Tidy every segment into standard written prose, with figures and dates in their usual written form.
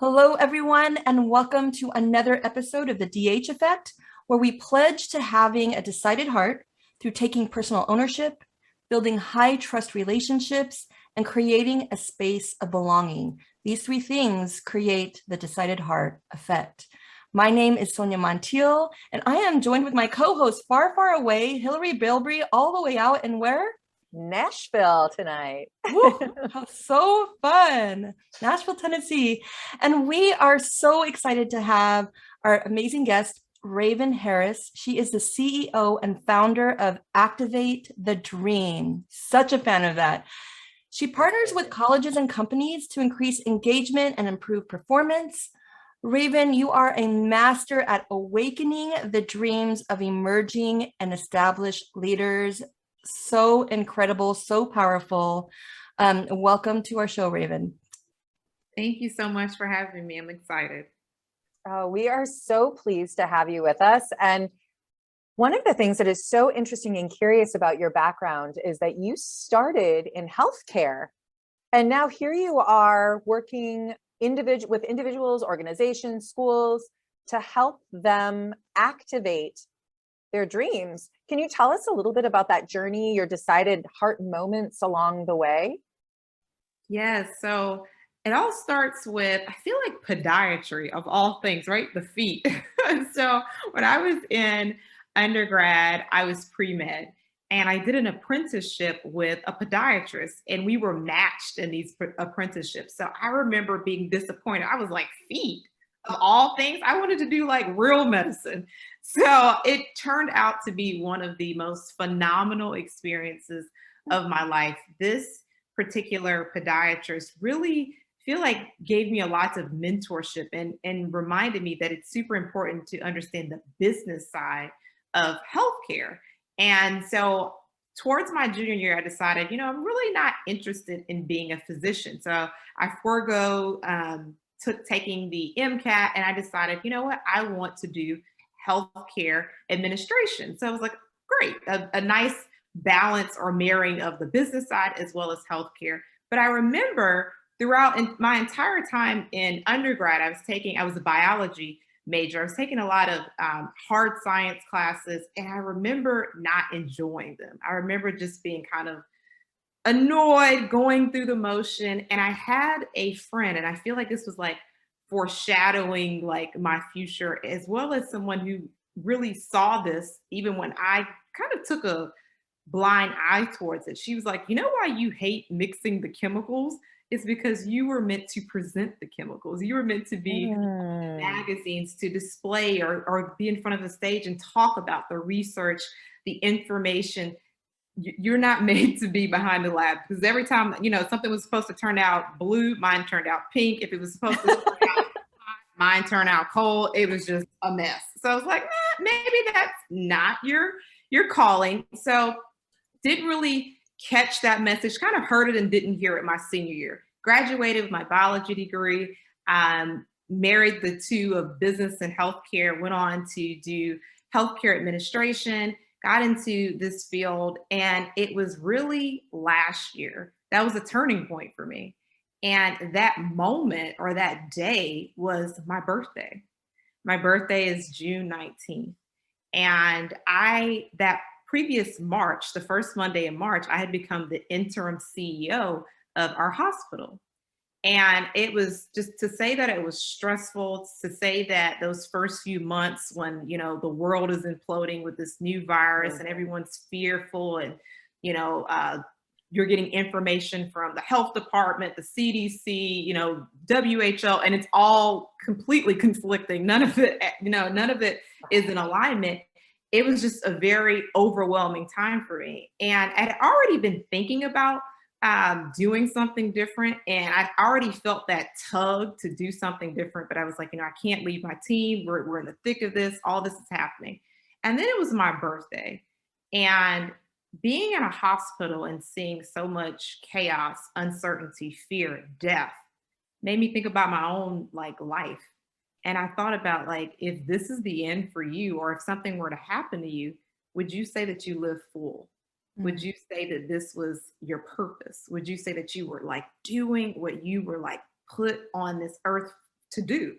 Hello, everyone, and welcome to another episode of the DH Effect, where we pledge to having a decided heart through taking personal ownership, building high trust relationships, and creating a space of belonging. These three things create the decided heart effect. My name is Sonja Montiel, and I am joined with my co-host far, far away, Hilary Bilbrey, all the way out and where? Nashville tonight. Woo, how so fun. Nashville, Tennessee. And we are so excited to have our amazing guest, Raven Harris. She is the CEO and founder of Activate the Dream. Such a fan of that. She partners with colleges and companies to increase engagement and improve performance. Raven, you are a master at awakening the dreams of emerging and established leaders. So incredible, so powerful. Welcome to our show, Raven. Thank you so much for having me. I'm excited. We are so pleased to have you with us. And one of the things that is so interesting and curious about your background is that you started in healthcare. And now here you are working with individuals, organizations, schools to help them activate their dreams. Can you tell us a little bit about that journey, your decided heart moments along the way? Yes. So it all starts with, I feel like podiatry of all things, right? The feet. So when I was in undergrad, I was pre-med and I did an apprenticeship with a podiatrist and we were matched in these apprenticeships. So I remember being disappointed. I was like, feet of all things, I wanted to do like real medicine. So it turned out to be one of the most phenomenal experiences of my life. This particular podiatrist really feel like gave me a lot of mentorship and reminded me that it's super important to understand the business side of healthcare. And so towards my junior year, I decided, I'm really not interested in being a physician. So I forego took taking the MCAT and I decided, you know what, I want to do healthcare administration. So I was like, great, a nice balance or marrying of the business side as well as healthcare. But I remember throughout my entire time in undergrad, I was a biology major. I was taking a lot of hard science classes, and I remember not enjoying them. I remember just being kind of annoyed, going through the motion. And I had a friend, and I feel like this was like foreshadowing like my future, as well as someone who really saw this even when I kind of took a blind eye towards it. She was like, you know why you hate mixing the chemicals? It's because you were meant to present the chemicals. You were meant to be magazines to display or be in front of the stage and talk about the research, the information. You're not made to be behind the lab, because every time, something was supposed to turn out blue, mine turned out pink. If it was supposed to turn out hot, mine turned out cold. It was just a mess. So I was like, maybe that's not your calling. So didn't really catch that message, kind of heard it and didn't hear it my senior year. Graduated with my biology degree, married the two of business and healthcare, went on to do healthcare administration, got into this field. And it was really last year. That was a turning point for me. And that moment or that day was my birthday. My birthday is June 19th. And that previous March, the first Monday in March, I had become the interim CEO of our hospital. And it was just to say that it was stressful, to say that those first few months when, the world is imploding with this new virus and everyone's fearful and, you're getting information from the health department, the CDC, WHO, and it's all completely conflicting. None of it is in alignment. It was just a very overwhelming time for me. And I had already been thinking about doing something different. And I already felt that tug to do something different. But I was like, I can't leave my team. We're in the thick of this. All this is happening. And then it was my birthday. And being in a hospital and seeing so much chaos, uncertainty, fear, death made me think about my own life. And I thought about if this is the end for you, or if something were to happen to you, would you say that you live full? Would you say that this was your purpose? Would you say that you were doing what you were put on this earth to do.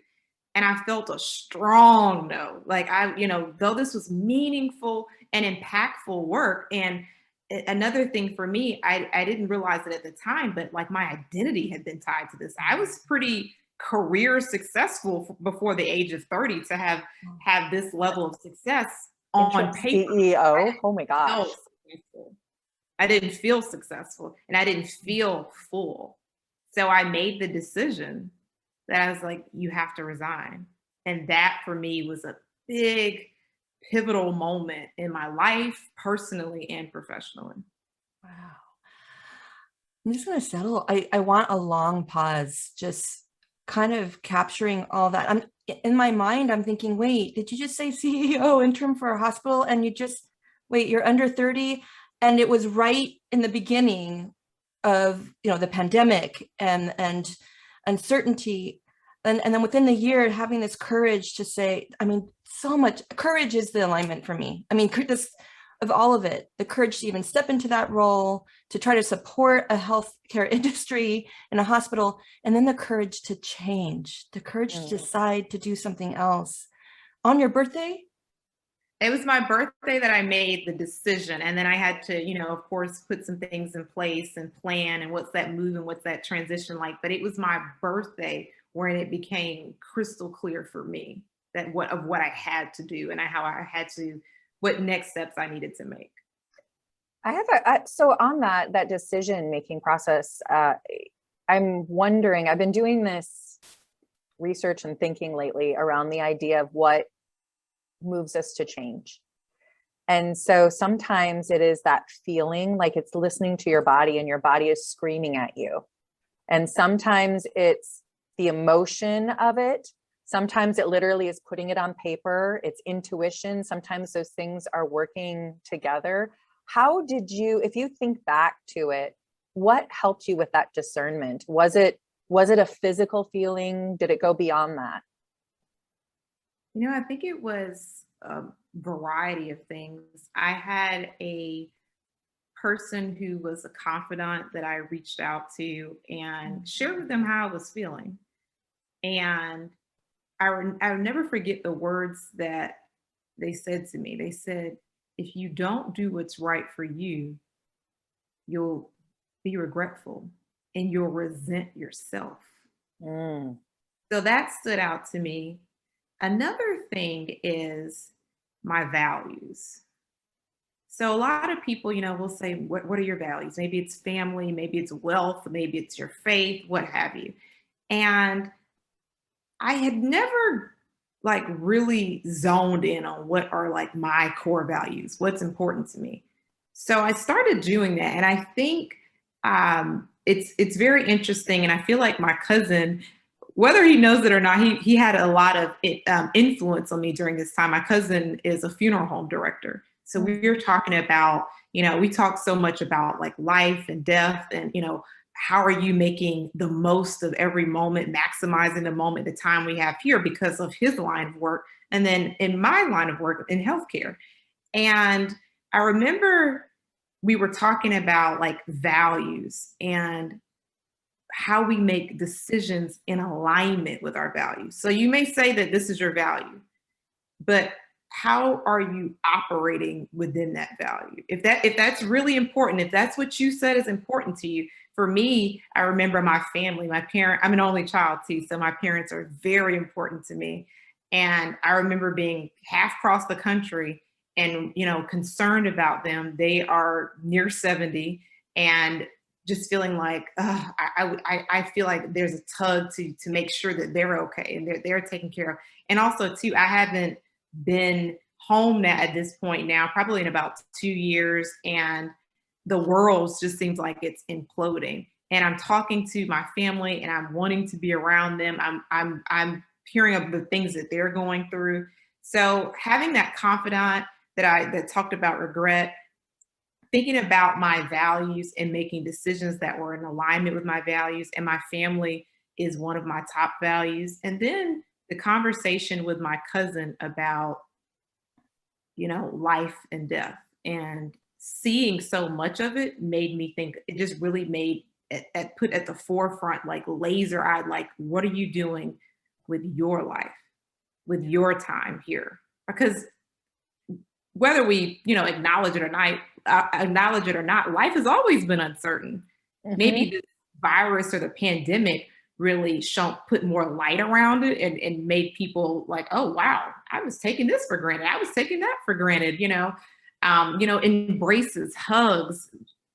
And I felt a strong no. Like though this was meaningful and impactful work. And another thing for me, I didn't realize it at the time, but like my identity had been tied to this. I was pretty career successful before the age of 30 to have this level of success on Interim paper. CEO. Oh my gosh. Felt successful. I didn't feel successful and I didn't feel full. So I made the decision that I was like, you have to resign. And that for me was a big pivotal moment in my life, personally and professionally. Wow. I'm just going to settle. I want a long pause, just kind of capturing all that. I'm in my mind, I'm thinking, wait, did you just say CEO interim for a hospital? And wait, you're under 30. And it was right in the beginning of, the pandemic and uncertainty. And then within the year, having this courage to say, so much courage is the alignment for me. This of all of it, the courage to even step into that role, to try to support a healthcare industry in a hospital, and then the courage to change, the courage to decide to do something else. On your birthday? It was my birthday that I made the decision. And then I had to, of course, put some things in place and plan and what's that move and what's that transition like. But it was my birthday when it became crystal clear for me that what I had to do and what next steps I needed to make. I have so on that decision making process, I'm wondering, I've been doing this research and thinking lately around the idea of what moves us to change. And so sometimes it is that feeling like it's listening to your body and your body is screaming at you. And sometimes it's the emotion of it. Sometimes it literally is putting it on paper. It's intuition. Sometimes those things are working together. How did you, if you think back to it, what helped you with that discernment? Was it a physical feeling? Did it go beyond that? I think it was a variety of things. I had a person who was a confidant that I reached out to and shared with them how I was feeling. And I'll never forget the words that they said to me. They said, if you don't do what's right for you, you'll be regretful and you'll resent yourself. So that stood out to me. Another thing is my values. So a lot of people, will say, what are your values? Maybe it's family, maybe it's wealth, maybe it's your faith, what have you. And I had never really zoned in on what are my core values, what's important to me. So I started doing that. And I think it's very interesting. And I feel like my cousin, whether he knows it or not, he had a lot of influence on me during this time. My cousin is a funeral home director. So we were talking about, we talk so much about life and death and, how are you making the most of every moment, maximizing the moment, the time we have here because of his line of work. And then in my line of work in healthcare. And I remember we were talking about values and how we make decisions in alignment with our values. So you may say that this is your value, but how are you operating within that value? If that's really important, if that's what you said is important to you. For me, I remember my family, I'm an only child too, so my parents are very important to me. And I remember being half across the country and, concerned about them. They are near 70 and just feeling like, I feel like there's a tug to make sure that they're okay and they're taken care of. And also too, I haven't been home now at this point now, probably in about 2 years. And the world just seems like it's imploding. And I'm talking to my family and I'm wanting to be around them. I'm hearing of the things that they're going through. So having that confidant that talked about regret, thinking about my values and making decisions that were in alignment with my values, and my family is one of my top values. And then the conversation with my cousin about, life and death, and seeing so much of it made me think, it just really made it put at the forefront, laser eyed, what are you doing with your life, with your time here. Because whether we, acknowledge it or not, life has always been uncertain. Maybe the virus or the pandemic really put more light around it and made people like, oh wow, I was taking this for granted. I was taking that for granted, embraces, hugs,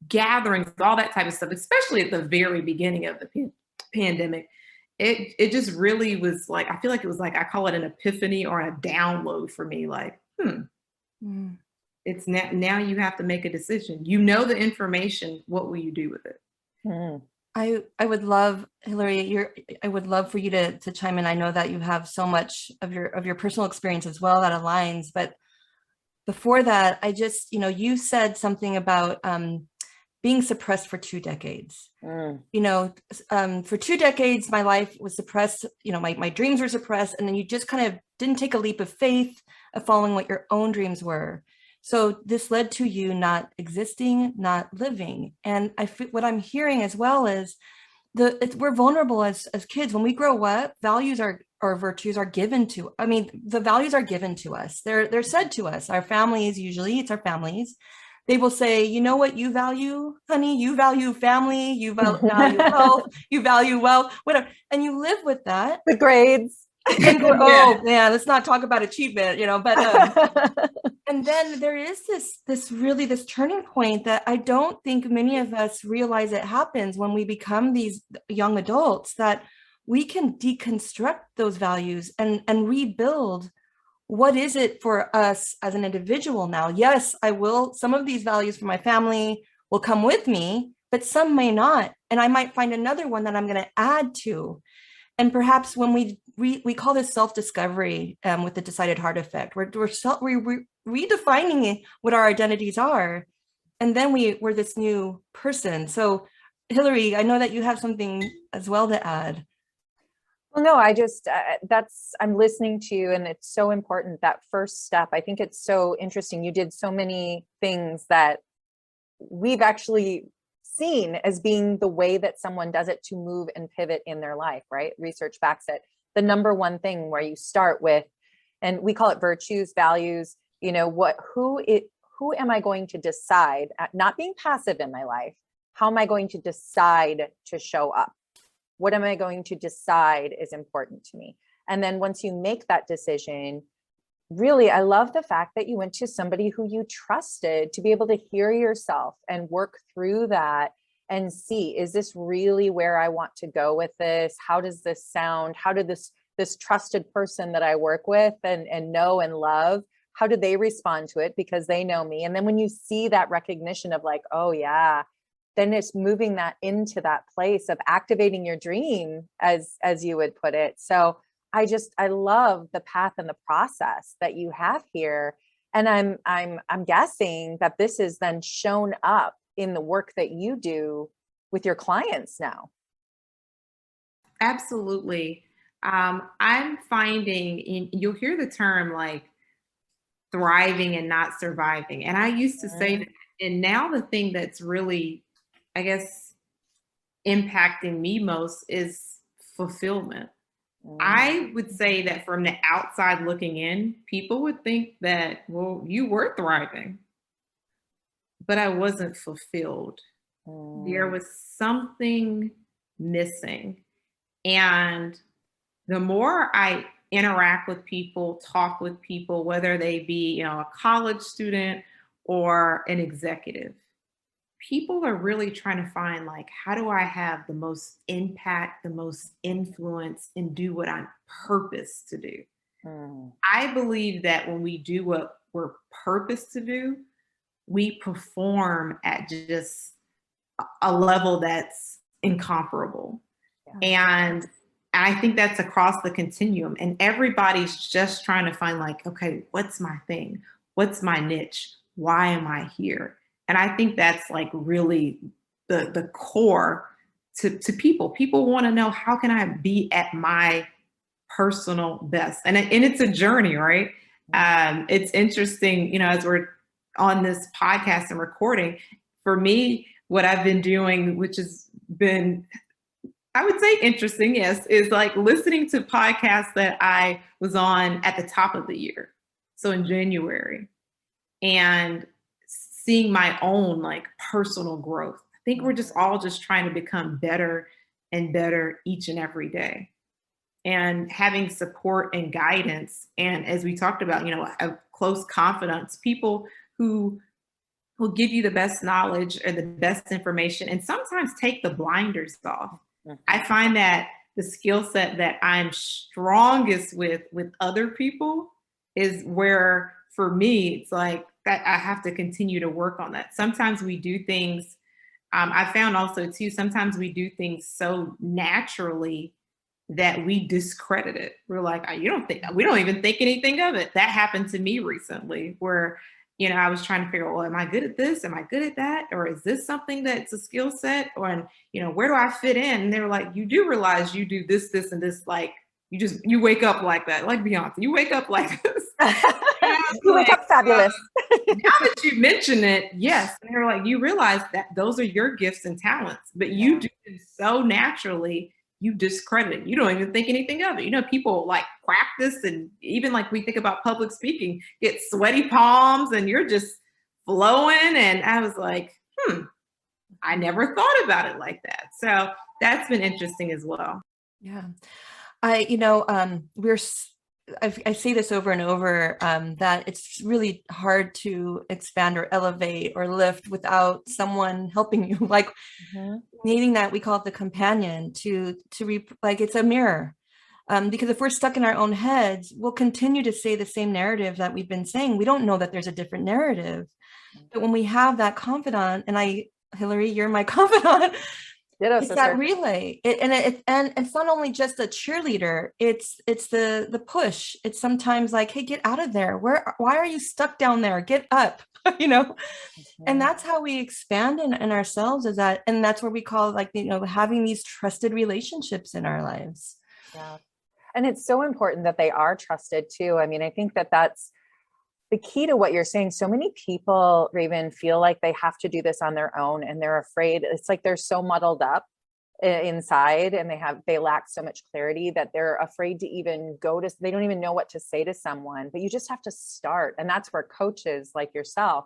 gatherings, all that type of stuff, especially at the very beginning of the pandemic. It just really was like, I feel like it was like, I call it an epiphany or a download for me, like, Mm. it's now you have to make a decision. You know the information, what will you do with it? Mm. I would love, Hilary, I would love for you to chime in. I know that you have so much of your personal experience as well that aligns, but before that, I just, you said something about being suppressed for 2 decades. For 2 decades, my life was suppressed, my dreams were suppressed, and then you just kind of didn't take a leap of faith of following what your own dreams were. So this led to you not existing, not living. And what I'm hearing as well is we're vulnerable as kids. When we grow up, values or virtues are given to, the values are given to us. They're said to us. Our families, usually it's our families. They will say, you know what you value, honey? You value family, you value health, you value wealth, whatever. And you live with that. The grades. Oh man, let's not talk about achievement, but and then there is this turning point that I don't think many of us realize it happens when we become these young adults, that we can deconstruct those values and rebuild. What is it for us as an individual now? Yes, some of these values for my family will come with me, but some may not. And I might find another one that I'm going to add to. And perhaps when we call this self-discovery with the decided heart effect, we're redefining what our identities are. And then we're this new person. So Hilary, I know that you have something as well to add. Well, no, I just, I'm listening to you, and it's so important, that first step. I think it's so interesting. You did so many things that we've actually seen as being the way that someone does it to move and pivot in their life, right? Research backs it. The number one thing where you start with, and we call it virtues, values, who am I going to decide, not being passive in my life, how am I going to decide to show up? What am I going to decide is important to me? And then once you make that decision, really, I love the fact that you went to somebody who you trusted to be able to hear yourself and work through that and see, is this really where I want to go with this? How does this sound? How did this trusted person that I work with and know and love, how do they respond to it? Because they know me. And then when you see that recognition of like, oh yeah, then it's moving that into that place of activating your dream, as you would put it. So I love the path and the process that you have here. And I'm guessing that this is then shown up in the work that you do with your clients now. Absolutely. I'm finding, you'll hear the term like thriving and not surviving. And I used to say that, and now the thing that's really, I guess, impacting me most is fulfillment. I would say that from the outside looking in, people would think that, well, you were thriving, but I wasn't fulfilled. There was something missing. And the more I interact with people, talk with people, whether they be, a college student or an executive, people are really trying to find like, how do I have the most impact, the most influence, and do what I'm purposed to do? I believe that when we do what we're purposed to do, we perform at just a level that's incomparable. And I think that's across the continuum. And everybody's just trying to find like, okay, what's my thing? What's my niche? Why am I here? And I think that's like really the core to people. People want to know, how can I be at my personal best? And it's a journey, right? It's interesting, as we're on this podcast and recording, for me, what I've been doing, which has been, I would say interesting, yes, is like listening to podcasts that I was on at the top of the year. So in January, and seeing my own like personal growth. I think we're just all just trying to become better and better each and every day. And having support and guidance. And as we talked about, a close confidants, people who will give you the best knowledge or the best information and sometimes take the blinders off. I find that the skill set that I'm strongest with other people is where for me it's like that I have to continue to work on that. Sometimes we do things, I found also too, sometimes we do things so naturally that we discredit it. We're like, "Oh, you don't think, we don't even think anything of it." That happened to me recently where, I was trying to figure out, well, am I good at this? Am I good at that? Or is this something that's a skill set? Or, and, where do I fit in? And they were like, you do realize you do this, this, and this. Like, you wake up like that. Like Beyonce, you wake up like this. You wake up fabulous. Now that you mention it, yes. And they're like, you realize that those are your gifts and talents, but you do it so naturally, you discredit it. You don't even think anything of it. People like practice, and even like we think about public speaking, get sweaty palms and you're just flowing. And I was like, I never thought about it like that. So that's been interesting as well. Yeah. I say this over and over, that it's really hard to expand or elevate or lift without someone helping you, like needing that, we call it the companion like it's a mirror. Because if we're stuck in our own heads, we'll continue to say the same narrative that we've been saying. We don't know that there's a different narrative. But when we have that confidant, and Hilary, you're my confidant, Ditto, it's sister. that relay. And it's not only just a cheerleader, it's the push. It's sometimes like, hey, get out of there. Why are you stuck down there? Get up, And that's how we expand in ourselves, and that's where we call like, having these trusted relationships in our lives. Yeah. And it's so important that they are trusted too. I mean, I think that that's the key to what you're saying. So many people, Raven, feel like they have to do this on their own, and they're afraid. It's like they're so muddled up inside, and they lack so much clarity that they're afraid to even they don't even know what to say to someone. But you just have to start. And that's where coaches like yourself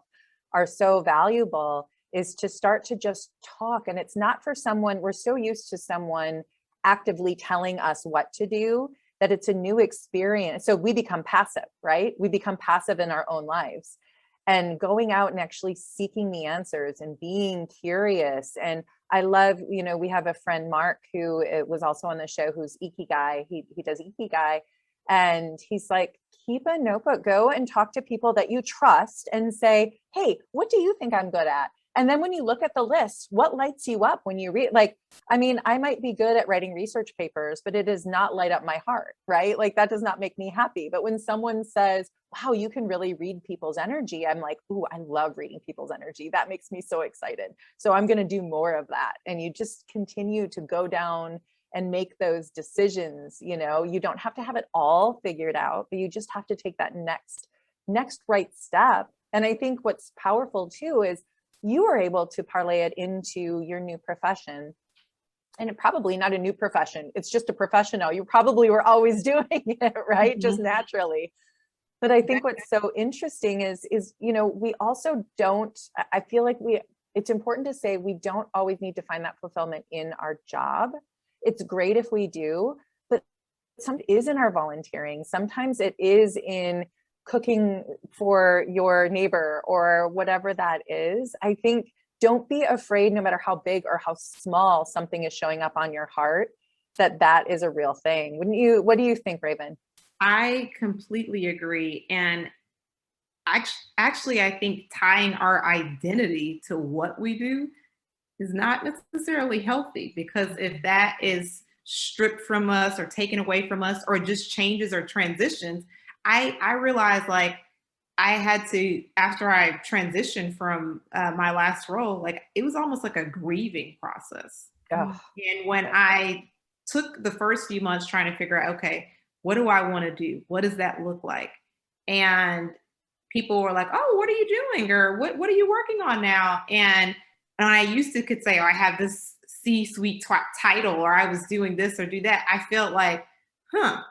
are so valuable, is to start to just talk. And it's not for someone, we're so used to someone actively telling us what to do, that it's a new experience. So we become passive, right? We become passive in our own lives, and going out and actually seeking the answers and being curious. And I love, we have a friend, Mark, who was also on the show, who's Ikigai. He does Ikigai. And he's like, keep a notebook, go and talk to people that you trust and say, hey, what do you think I'm good at? And then when you look at the list, what lights you up when you read? Like, I mean, I might be good at writing research papers, but it does not light up my heart, right? Like, that does not make me happy. But when someone says, wow, you can really read people's energy, I'm like, ooh, I love reading people's energy. That makes me so excited. So I'm going to do more of that. And you just continue to go down and make those decisions. You don't have to have it all figured out, but you just have to take that next right step. And I think what's powerful too is you are able to parlay it into your new profession. And it probably not a new profession. It's just a professional. You probably were always doing it, right? Just naturally. But I think what's so interesting is, we also don't, I feel like it's important to say we don't always need to find that fulfillment in our job. It's great if we do, but sometimes it is in our volunteering. Sometimes it is in cooking for your neighbor or whatever that is. I think don't be afraid, no matter how big or how small something is showing up on your heart, that is a real thing. What do you think, Raven? I completely agree. And actually, I think tying our identity to what we do is not necessarily healthy, because if that is stripped from us or taken away from us, or just changes or transitions, I realized like I had to, after I transitioned from my last role, like it was almost like a grieving process. Oh. And when I took the first few months trying to figure out, okay, what do I want to do? What does that look like? And people were like, oh, what are you doing? Or what are you working on now? And I used to could say, oh, I have this C-suite title, or I was doing this or do that, I felt like, huh,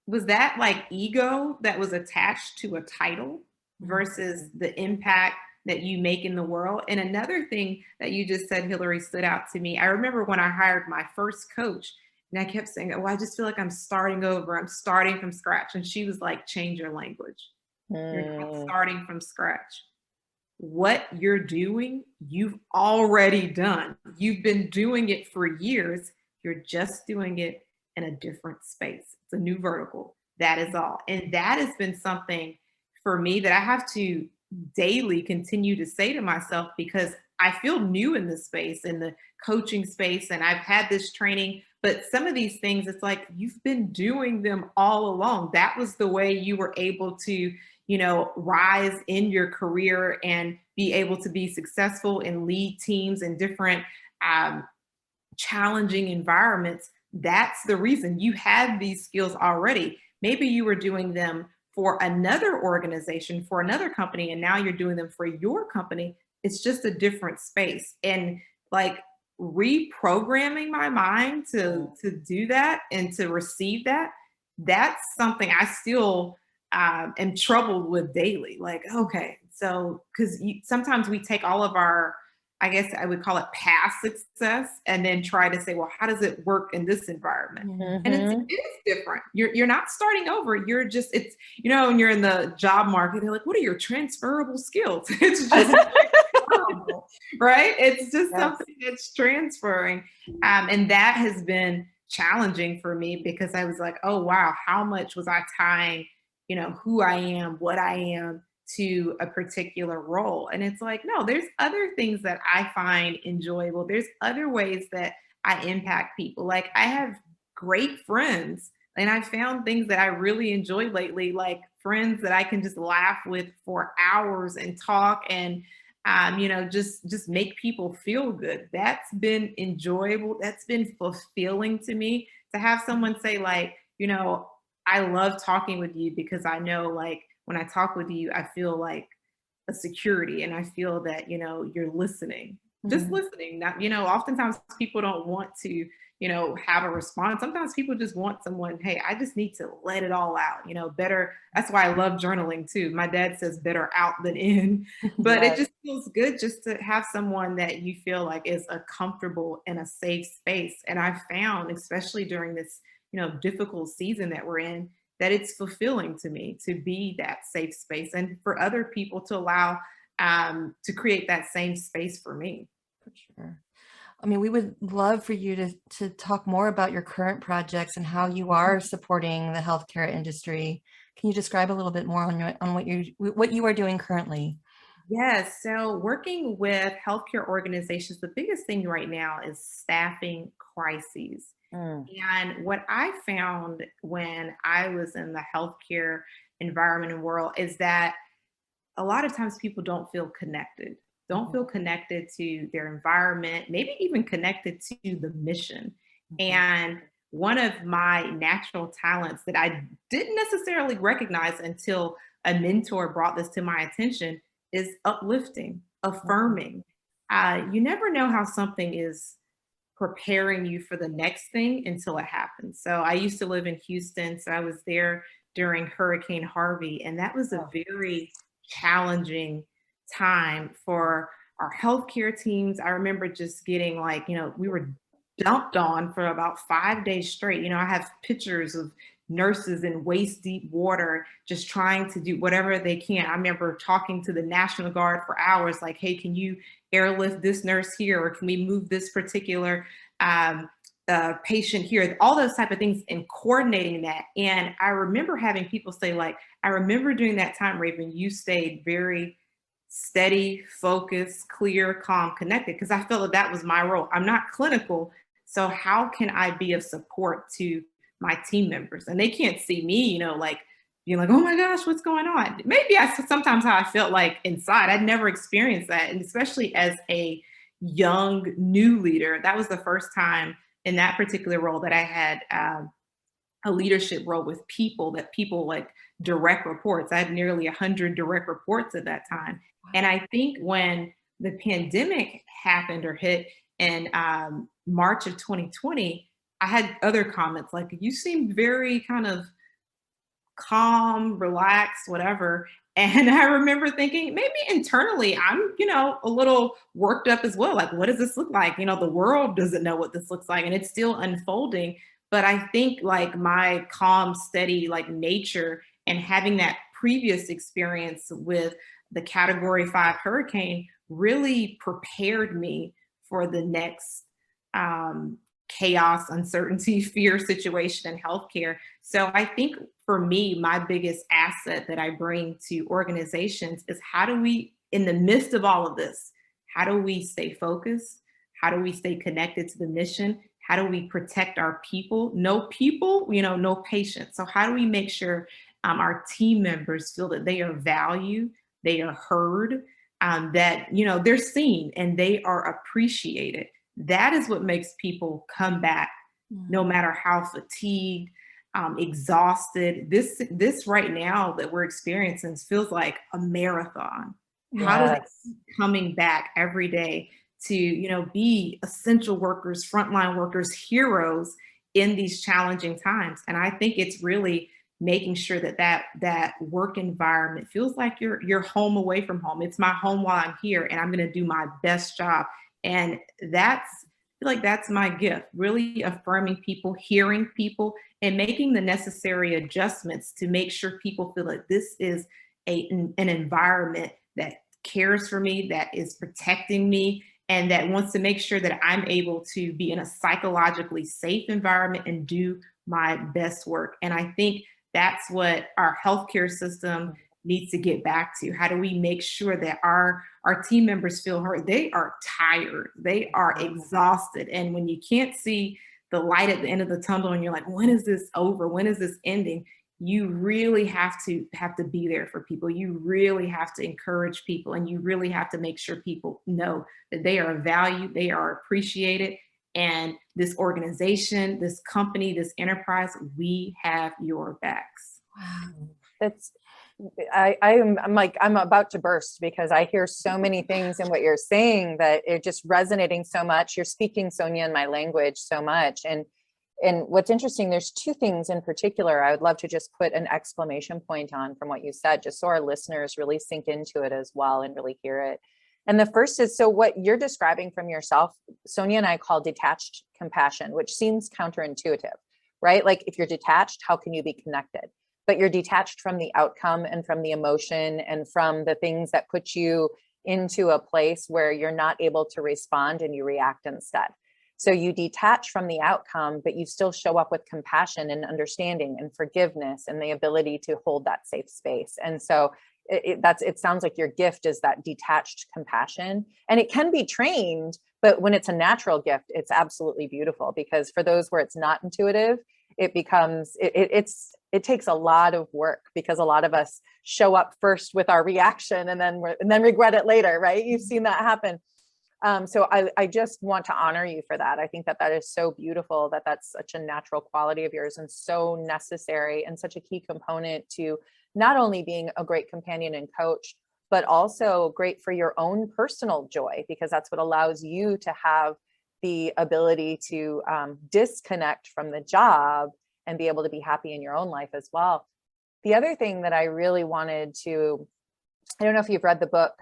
was that like ego that was attached to a title versus the impact that you make in the world? And another thing that you just said, Hillary, stood out to me. I remember when I hired my first coach, and I kept saying, oh, I just feel like I'm starting over. I'm starting from scratch. And she was like, change your language. You're not Mm, starting from scratch. What you're doing, you've already done. You've been doing it for years. You're just doing it in a different space. It's a new vertical. That is all. And that has been something for me that I have to daily continue to say to myself, because I feel new in this space, in the coaching space, and I've had this training. But some of these things, it's like you've been doing them all along. That was the way you were able to, rise in your career and be able to be successful and lead teams in different um, challenging environments. That's the reason you had these skills already. Maybe you were doing them for another organization, for another company, and now you're doing them for your company. It's just a different space. And like reprogramming my mind to do that and to receive that, that's something I still am troubled with daily. Like, okay, so because sometimes we take all of our, I guess I would call it past success, and then try to say, well, how does it work in this environment? And mhm. it is different. You're not starting over. You're just, it's, when you're in the job market, they're like, what are your transferable skills? It's just transferable, right? It's just Yes. something that's transferring. And that has been challenging for me, because I was like, oh wow, how much was I tying, who I am, what I am, to a particular role? And it's like, no, there's other things that I find enjoyable. There's other ways that I impact people. Like I have great friends, and I found things that I really enjoy lately, like friends that I can just laugh with for hours and talk and just make people feel good. That's been enjoyable. That's been fulfilling to me, to have someone say like, I love talking with you, because I know like when I talk with you, I feel like a security, and I feel that, you're listening, just Mhm. listening. Not, oftentimes people don't want to, have a response. Sometimes people just want someone, hey, I just need to let it all out, better. That's why I love journaling too. My dad says better out than in, but it Yes. just feels good just to have someone that you feel like is a comfortable and a safe space. And I found, especially during this, difficult season that we're in, that it's fulfilling to me to be that safe space, and for other people to allow to create that same space for me. For sure. I mean, we would love for you to talk more about your current projects and how you are supporting the healthcare industry. Can you describe a little bit more on what you are doing currently? Yes. So working with healthcare organizations, the biggest thing right now is staffing crises. Mm, And what I found when I was in the healthcare environment and world is that a lot of times people don't feel connected, don't mhm, feel connected to their environment, maybe even connected to the mission. mhm. And one of my natural talents that I didn't necessarily recognize until a mentor brought this to my attention is uplifting, Mm, affirming. You never know how something is preparing you for the next thing until it happens. So I used to live in Houston, so I was there during Hurricane Harvey, and that was a oh, very challenging time for our healthcare teams. I remember just getting like, we were dumped on for about 5 days straight. I have pictures of nurses in waist deep water just trying to do whatever they can. I remember talking to the National Guard for hours, like, hey, can you airlift this nurse here, or can we move this particular um, patient here, all those type of things, and coordinating that. And I remember having people say like, I remember during that time, Raven, you stayed very steady, focused, clear, calm, connected, because I felt that that was my role. I'm not clinical, so how can I be of support to my team members? And they can't see me, like being like, oh my gosh, what's going on? Maybe I sometimes how I felt like inside. I'd never experienced that. And especially as a young new leader, that was the first time in that particular role that I had a leadership role with people, that people like direct reports. I had nearly 100 direct reports at that time. And I think when the pandemic happened or hit, in March of 2020, I had other comments like, you seem very kind of calm, relaxed, whatever. And I remember thinking maybe internally I'm, a little worked up as well. Like, what does this look like? The world doesn't know what this looks like and it's still unfolding. But I think like my calm, steady, like nature and having that previous experience with the Category 5 hurricane really prepared me for the next chaos, uncertainty, fear situation in healthcare. So I think for me, my biggest asset that I bring to organizations is how do we, in the midst of all of this, how do we stay focused? How do we stay connected to the mission? How do we protect our people? No people, no patients. So how do we make sure our team members feel that they are valued, they are heard, that they're seen and they are appreciated? That is what makes people come back, no matter how fatigued, exhausted. This right now that we're experiencing feels like a marathon. How do they Yes. keep coming back every day to be essential workers, frontline workers, heroes in these challenging times? And I think it's really making sure that work environment feels like you're home away from home. It's my home while I'm here, and I'm going to do my best job. And I feel like that's my gift, really affirming people, hearing people, and making the necessary adjustments to make sure people feel like this is an environment that cares for me, that is protecting me, and that wants to make sure that I'm able to be in a psychologically safe environment and do my best work. And I think that's what our healthcare system needs to get back to. How do we make sure that our team members feel heard? They are tired, they are exhausted. And when you can't see the light at the end of the tunnel and you're like, when is this over? When is this ending? You really have to be there for people. You really have to encourage people, and you really have to make sure people know that they are valued, they are appreciated. And this organization, this company, this enterprise, we have your backs. Wow. That's I'm about to burst because I hear so many things in what you're saying that are just resonating so much. You're speaking, Sonja, in my language so much. And what's interesting, there's two things in particular I would love to just put an exclamation point on from what you said, just so our listeners really sink into it as well and really hear it. And the first is, so what you're describing from yourself, Sonja and I call detached compassion, which seems counterintuitive, right? Like if you're detached, how can you be connected? But you're detached from the outcome and from the emotion and from the things that put you into a place where you're not able to respond and you react instead. So you detach from the outcome, but you still show up with compassion and understanding and forgiveness and the ability to hold that safe space. And so it sounds like your gift is that detached compassion, and it can be trained, but when it's a natural gift, it's absolutely beautiful, because for those where it's not intuitive, it becomes, it takes a lot of work, because a lot of us show up first with our reaction and then regret it later, right? You've seen that happen. So I just want to honor you for that. I think that is so beautiful, that that's such a natural quality of yours and so necessary and such a key component to not only being a great companion and coach, but also great for your own personal joy, because that's what allows you to have the ability to disconnect from the job and be able to be happy in your own life as well. The other thing that I really wanted to, I don't know if you've read the book,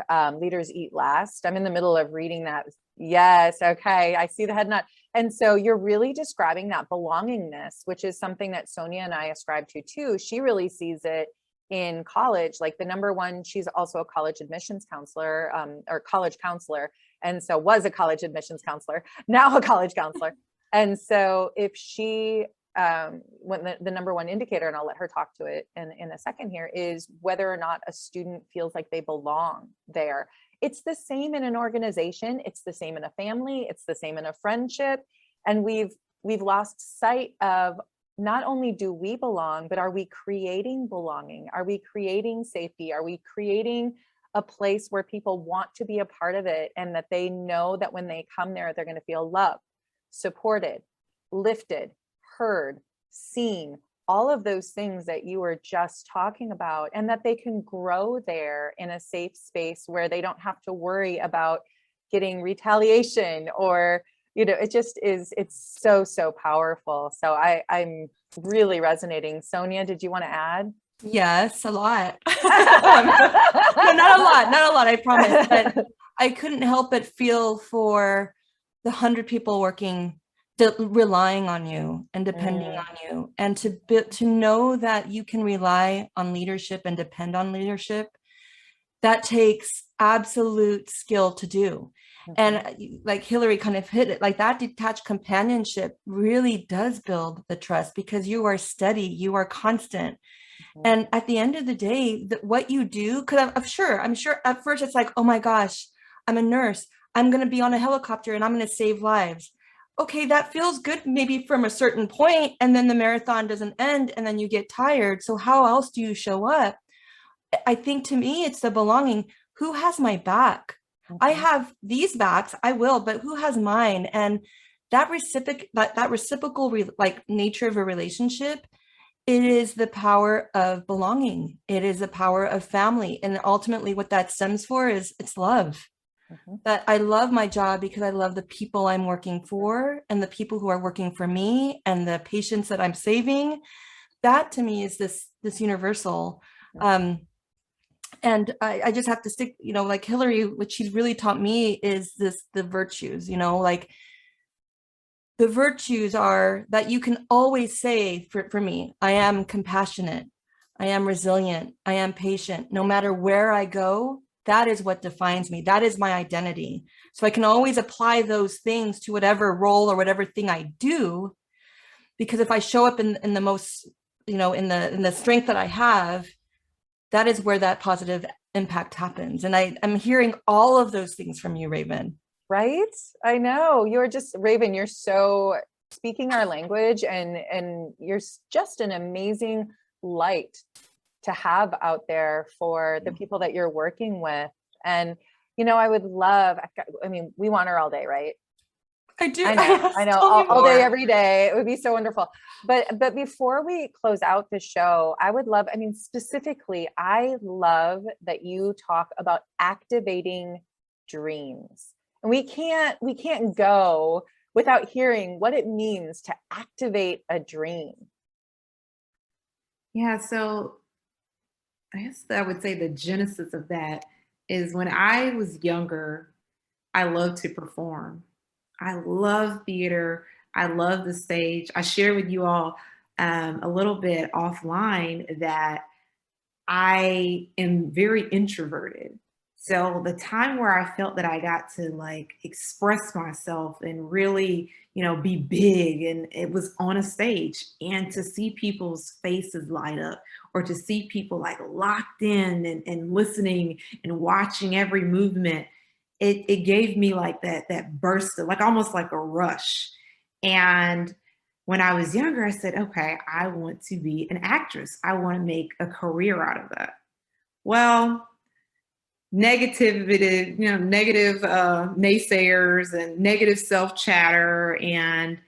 Leaders Eat Last. I'm in the middle of reading that. Yes. Okay. I see the head nod. And so you're really describing that belongingness, which is something that Sonja and I ascribe to too. She really sees it in college, like the number one, she's also a college admissions counselor, or college counselor. And so was a college admissions counselor, now a college counselor. And so if she, when the number one indicator, and I'll let her talk to it in a second here, is whether or not a student feels like they belong there. It's the same in an organization. It's the same in a family. It's the same in a friendship. And we've lost sight of, not only do we belong, but are we creating belonging? Are we creating safety? Are we creating a place where people want to be a part of it, and that they know that when they come there, they're going to feel loved, supported, lifted, heard, seen, all of those things that you were just talking about, and that they can grow there in a safe space where they don't have to worry about getting retaliation or, it just is, it's so, so powerful. So I'm really resonating. Sonja, did you want to add? Yes, a lot. No, not a lot, I promise. But I couldn't help but feel for the 100 people working, relying on you and depending on you, and to know that you can rely on leadership and depend on leadership. That takes absolute skill to do. And like Hilary kind of hit it, like that detached companionship really does build the trust, because you are steady, you are constant. And at the end of the day, what you do, because I'm sure at first it's like, oh my gosh, I'm a nurse, I'm going to be on a helicopter and I'm going to save lives. Okay, that feels good maybe from a certain point, and then the marathon doesn't end and then you get tired. So how else do you show up? I think to me, it's the belonging. Who has my back? I have these backs, I will, but who has mine? And that reciprocal like nature of a relationship, it is the power of belonging. It is the power of family. And ultimately what that stems for is it's love. That I love my job because I love the people I'm working for and the people who are working for me and the patients that I'm saving. That to me is this universal. And I just have to stick, like Hilary, what she's really taught me is the virtues, like the virtues are that you can always say for me, I am compassionate, I am resilient, I am patient. No matter where I go, that is what defines me. That is my identity. So I can always apply those things to whatever role or whatever thing I do, because if I show up in the most, in the strength that I have, that is where that positive impact happens. And I'm hearing all of those things from you, Raven. Right? I know. You're just, Raven, you're so speaking our language, and you're just an amazing light to have out there for the people that you're working with. And, I would love, we want her all day, right? I do. I know, all day, every day. It would be so wonderful. But before we close out the show, I would love, specifically, I love that you talk about activating dreams. And we can't go without hearing what it means to activate a dream. Yeah, so I guess I would say the genesis of that is when I was younger, I loved to perform. I love theater. I love the stage. I shared with you all a little bit offline that I am very introverted. So the time where I felt that I got to like express myself and really, be big, and it was on a stage, and to see people's faces light up, or to see people like locked in and listening and watching every movement, it gave me like that burst of like almost like a rush. And when I was younger, I said, okay, I want to be an actress. I want to make a career out of that. Well, negativity, negative naysayers and negative self chatter and,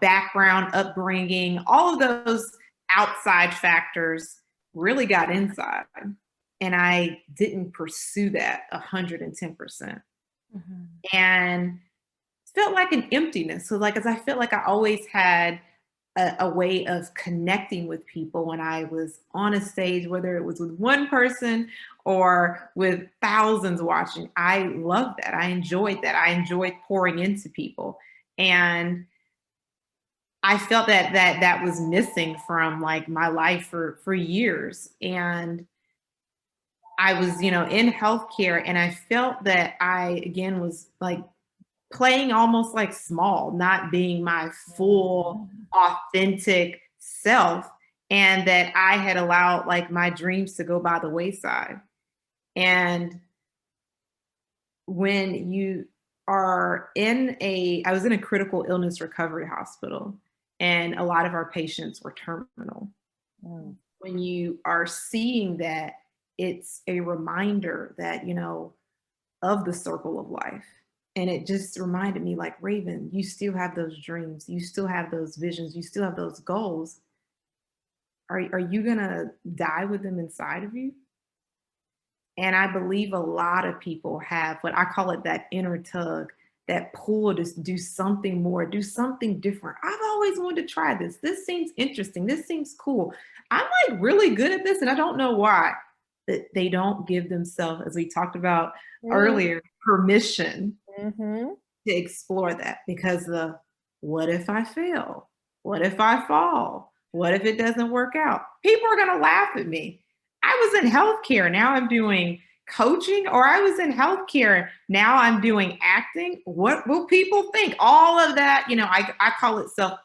background upbringing, all of those outside factors really got inside. And I didn't pursue that 110%. And felt like an emptiness. So like, as I felt like I always had a way of connecting with people when I was on a stage, whether it was with one person or with thousands watching. I loved that. I enjoyed that. I enjoyed pouring into people. And I felt that was missing from like my life for years. And I was, in healthcare, and I felt that I, again, was like playing almost like small, not being my full, authentic self, and that I had allowed like my dreams to go by the wayside. And when you are I was in a critical illness recovery hospital, and a lot of our patients were terminal. When you are seeing that, it's a reminder that, of the circle of life. And it just reminded me like, Raven, you still have those dreams. You still have those visions. You still have those goals. Are you going to die with them inside of you? And I believe a lot of people have what I call it that inner tug, that pull to do something more, do something different. I've always wanted to try this. This seems interesting. This seems cool. I'm like really good at this, and I don't know why. That they don't give themselves, as we talked about earlier, permission Mm-hmm. to explore that, because the what if I fail? What if I fall? What if it doesn't work out? People are going to laugh at me. I was in healthcare. Now I'm doing coaching, or I was in healthcare. Now I'm doing acting. What will people think? All of that, I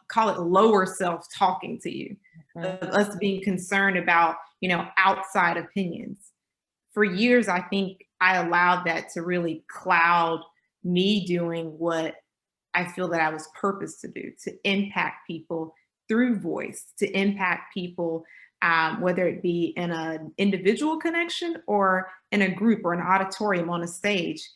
call it lower self talking to you, us being concerned about, outside opinions. For years, I think I allowed that to really cloud me doing what I feel that I was purposed to do, to impact people through voice, to impact people, whether it be in an individual connection or in a group or an auditorium on a stage.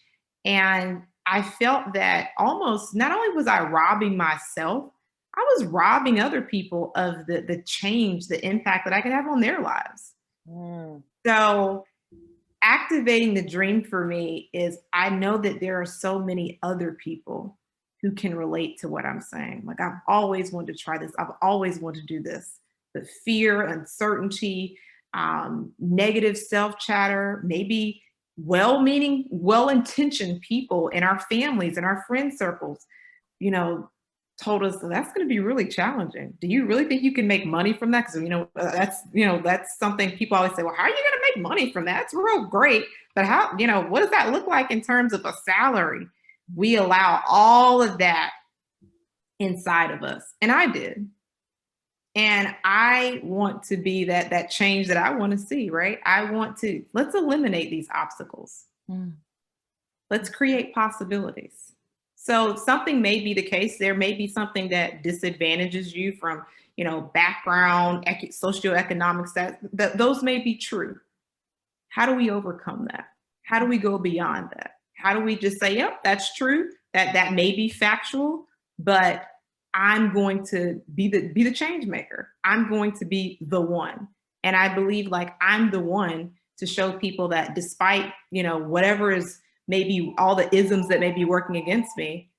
And I felt that almost not only was I robbing myself, I was robbing other people of the change, the impact that I could have on their lives. Mm. So activating the dream for me is, I know that there are so many other people who can relate to what I'm saying. Like, I've always wanted to try this. I've always wanted to do this. The fear, uncertainty, negative self chatter, maybe well-meaning, well-intentioned people in our families and our friend circles, told us that's going to be really challenging. Do you really think you can make money from that? Because that's something people always say. Well, how are you going to make money from that? It's real great, but how? What does that look like in terms of a salary? We allow all of that inside of us, and I did. And I want to be that change that I want to see. Right? Let's eliminate these obstacles. Let's create possibilities. So something may be the case. There may be something that disadvantages you from, background, socioeconomic status. Those may be true. How do we overcome that? How do we go beyond that? How do we just say, yep, that's true. That may be factual, but I'm going to be the change maker. I'm going to be the one. And I believe like I'm the one to show people that despite, whatever is maybe all the isms that may be working against me,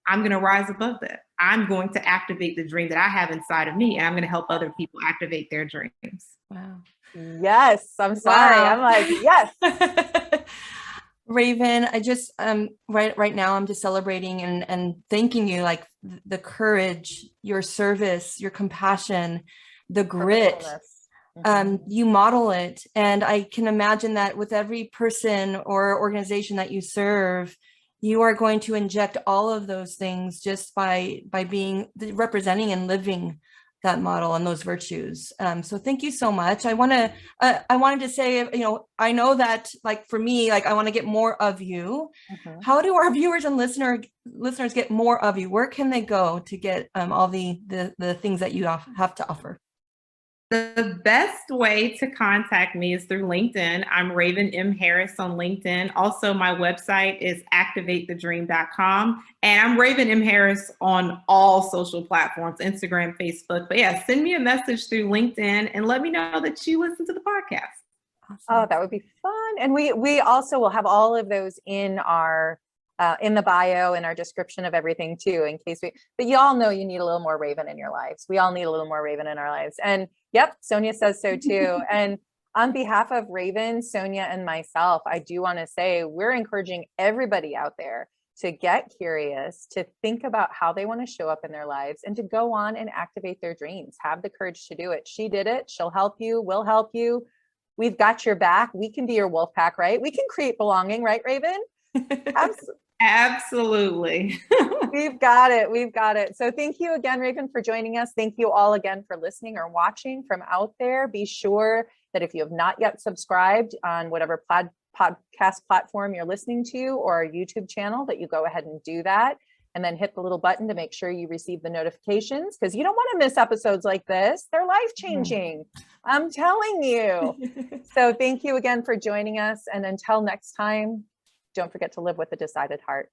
I'm going to rise above that. I'm going to activate the dream that I have inside of me, and I'm going to help other people activate their dreams. Wow. Yes. I'm sorry. Wow. I'm like, yes. Raven, I just right now I'm just celebrating and thanking you, like the courage, your service, your compassion, the grit. You model it, and I can imagine that with every person or organization that you serve, you are going to inject all of those things just by being representing and living that model and those virtues. So thank you so much. I wanted to say, I know that, like, for me, like, I want to get more of you. How do our viewers and listeners get more of you? Where can they go to get all the things that you have to offer? The best way to contact me is through LinkedIn. I'm Raven M. Harris on LinkedIn. Also, my website is activatethedream.com. And I'm Raven M. Harris on all social platforms, Instagram, Facebook. But yeah, send me a message through LinkedIn and let me know that you listen to the podcast. Awesome. Oh, that would be fun. And we also will have all of those in our in the bio, in our description of everything too, in case but you all know you need a little more Raven in your lives. We all need a little more Raven in our lives. And yep, Sonja says so too. And on behalf of Raven, Sonja, and myself, I do want to say we're encouraging everybody out there to get curious, to think about how they want to show up in their lives, and to go on and activate their dreams. Have the courage to do it. She did it. She'll help you. We'll help you. We've got your back. We can be your wolf pack, right? We can create belonging, right, Raven? Absolutely. We've got it. We've got it. So thank you again, Raven, for joining us. Thank you all again for listening or watching from out there. Be sure that if you have not yet subscribed on whatever podcast platform you're listening to, or our YouTube channel, that you go ahead and do that, and then hit the little button to make sure you receive the notifications, because you don't want to miss episodes like this. They're life-changing. I'm telling you. So thank you again for joining us. And until next time, don't forget to live with a decided heart.